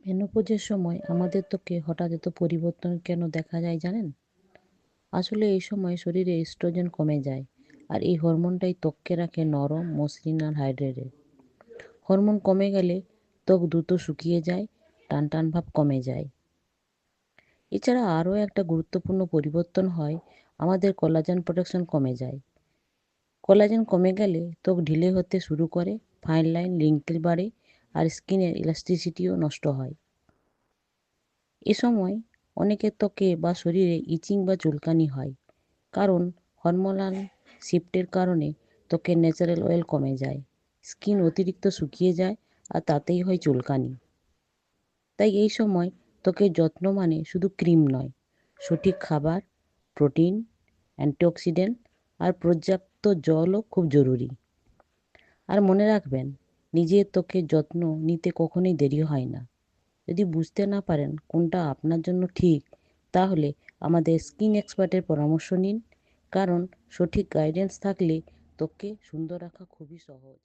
মেনোপজের সময় আমাদের ত্বকে হঠাৎ এত পরিবর্তন কেন দেখা যায় জানেন? আসলে এই সময় শরীরে এস্ট্রোজেন কমে যায়, আর এই হরমোনটাই ত্বককে রাখে নরম, মসৃণ আর হাইড্রেটেড। হরমোন কমে গেলে ত্বক দ্রুত শুকিয়ে যায়, টান টান ভাব কমে যায়। এছাড়া আরও একটা গুরুত্বপূর্ণ পরিবর্তন হয়, আমাদের কোলাজেন প্রোডাকশন কমে যায়। কোলাজেন কমে গেলে ত্বক ঢিলে হতে শুরু করে, ফাইন লাইন, রিঙ্কেল বাড়ে, আর স্কিনের ইলাস্টিসিটিও নষ্ট হয়। এ সময় অনেকের ত্বকে বা শরীরে ইচিং বা চুলকানি হয়, কারণ হরমোনাল শিফটের কারণে ত্বকের ন্যাচারাল অয়েল কমে যায়, স্কিন অতিরিক্ত শুকিয়ে যায়, আর তাতেই হয় চুলকানি। তাই এই সময় ত্বকের যত্ন মানে শুধু ক্রিম নয়, সঠিক খাবার, প্রোটিন, অ্যান্টিঅক্সিডেন্ট আর পর্যাপ্ত জলও খুব জরুরি। আর মনে রাখবেন, নিজের ত্বকের যত্ন নিতে কখনোই দেরি হয় না। যদি বুঝতে না পারেন কোনটা আপনার জন্য ঠিক, তাহলে আমাদের স্কিন এক্সপার্টের পরামর্শ নিন, কারণ সঠিক গাইডেন্স থাকলে ত্বককে সুন্দর রাখা খুবই সহজ।